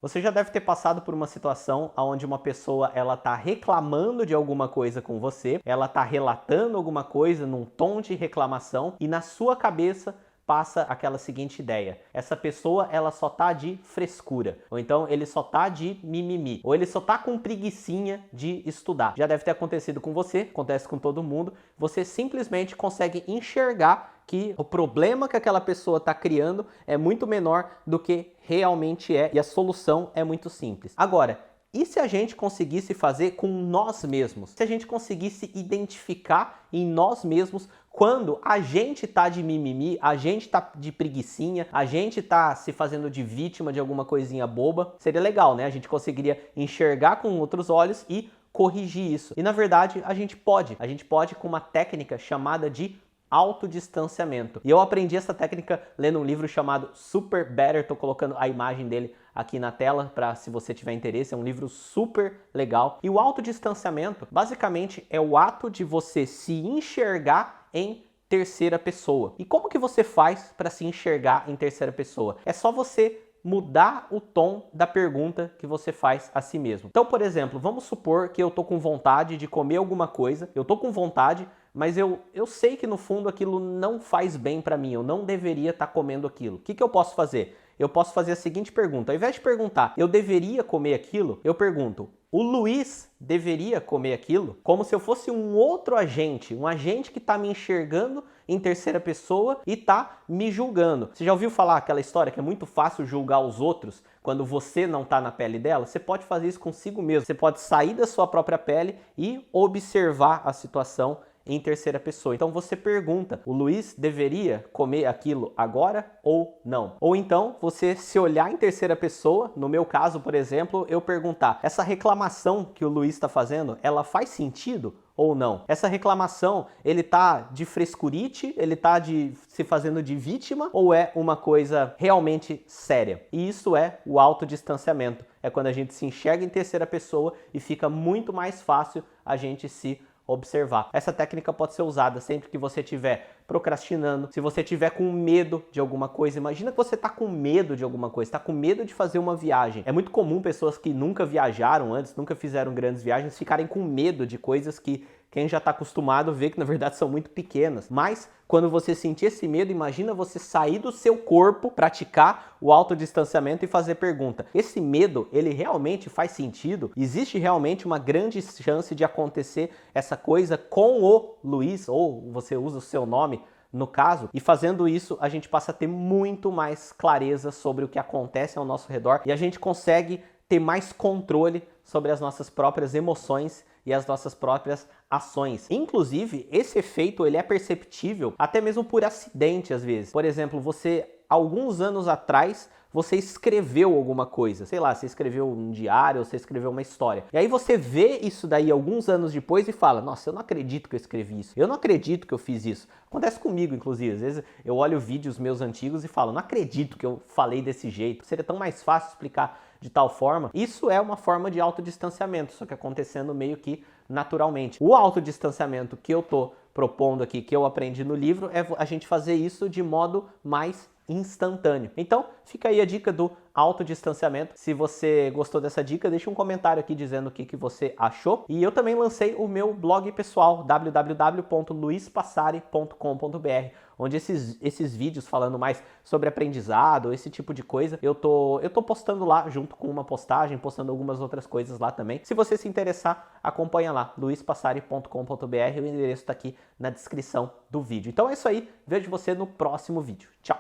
Você já deve ter passado por uma situação onde uma pessoa ela está reclamando de alguma coisa com você, ela está relatando alguma coisa num tom de reclamação e na sua cabeça passa aquela seguinte ideia: essa pessoa ela só tá de frescura, ou então ele só tá de mimimi, ou ele só tá com preguicinha de estudar. Já deve ter acontecido com você, acontece com todo mundo. Você simplesmente consegue enxergar que o problema que aquela pessoa está criando é muito menor do que realmente é e a solução é muito simples. Agora, e se a gente conseguisse fazer com nós mesmos? Se a gente conseguisse identificar em nós mesmos quando a gente tá de mimimi, a gente tá de preguicinha, a gente tá se fazendo de vítima de alguma coisinha boba? Seria legal, né? A gente conseguiria enxergar com outros olhos e corrigir isso. E na verdade, a gente pode. A gente pode com uma técnica chamada de autodistanciamento. E eu aprendi essa técnica lendo um livro chamado Super Better. Tô colocando a imagem dele aqui na tela para se você tiver interesse. É um livro super legal. E o autodistanciamento basicamente é o ato de você se enxergar em terceira pessoa. E como que você faz para se enxergar em terceira pessoa? É só você mudar o tom da pergunta que você faz a si mesmo. Então, por exemplo, vamos supor que eu tô com vontade de comer alguma coisa, eu tô com vontade, mas eu sei que no fundo aquilo não faz bem para mim, eu não deveria estar comendo aquilo. O que eu posso fazer? Eu posso fazer a seguinte pergunta: ao invés de perguntar, eu deveria comer aquilo, eu pergunto, o Luiz deveria comer aquilo? Como se eu fosse um outro agente, um agente que está me enxergando em terceira pessoa e está me julgando. Você já ouviu falar aquela história que é muito fácil julgar os outros quando você não está na pele dela? Você pode fazer isso consigo mesmo. Você pode sair da sua própria pele e observar a situação em terceira pessoa. Então você pergunta, o Luiz deveria comer aquilo agora ou não? Ou então você se olhar em terceira pessoa, no meu caso, por exemplo, eu perguntar, essa reclamação que o Luiz está fazendo, ela faz sentido ou não? Essa reclamação, ele tá de frescurite, ele tá se fazendo de vítima ou é uma coisa realmente séria? E isso é o autodistanciamento. É quando a gente se enxerga em terceira pessoa e fica muito mais fácil a gente se observar. Essa técnica pode ser usada sempre que você estiver procrastinando, se você estiver com medo de alguma coisa. Imagina que você está com medo de alguma coisa, está com medo de fazer uma viagem. É muito comum pessoas que nunca viajaram antes, nunca fizeram grandes viagens, ficarem com medo de coisas que quem já está acostumado vê que na verdade são muito pequenas. Mas quando você sentir esse medo, imagina você sair do seu corpo, praticar o autodistanciamento e fazer pergunta: esse medo, ele realmente faz sentido? Existe realmente uma grande chance de acontecer essa coisa com o Luiz? Ou você usa o seu nome no caso, e fazendo isso a gente passa a ter muito mais clareza sobre o que acontece ao nosso redor e a gente consegue ter mais controle sobre as nossas próprias emoções e as nossas próprias ações. Inclusive, esse efeito ele é perceptível até mesmo por acidente às vezes. Por exemplo, você, alguns anos atrás, você escreveu alguma coisa, sei lá, você escreveu um diário, ou você escreveu uma história. E aí você vê isso daí alguns anos depois e fala: nossa, eu não acredito que eu escrevi isso, eu não acredito que eu fiz isso. Acontece comigo, inclusive, às vezes eu olho vídeos meus antigos e falo: não acredito que eu falei desse jeito, seria tão mais fácil explicar de tal forma. Isso é uma forma de autodistanciamento, só que acontecendo meio que naturalmente. O autodistanciamento que eu tô propondo aqui, que eu aprendi no livro, é a gente fazer isso de modo mais instantâneo. Então, fica aí a dica do autodistanciamento. Se você gostou dessa dica, deixa um comentário aqui dizendo o que você achou. E eu também lancei o meu blog pessoal, www.luispassari.com.br, onde esses vídeos falando mais sobre aprendizado, esse tipo de coisa, eu tô postando lá junto com uma postagem, postando algumas outras coisas lá também. Se você se interessar, acompanha lá, luispassari.com.br, o endereço está aqui na descrição do vídeo. Então é isso aí, vejo você no próximo vídeo. Tchau!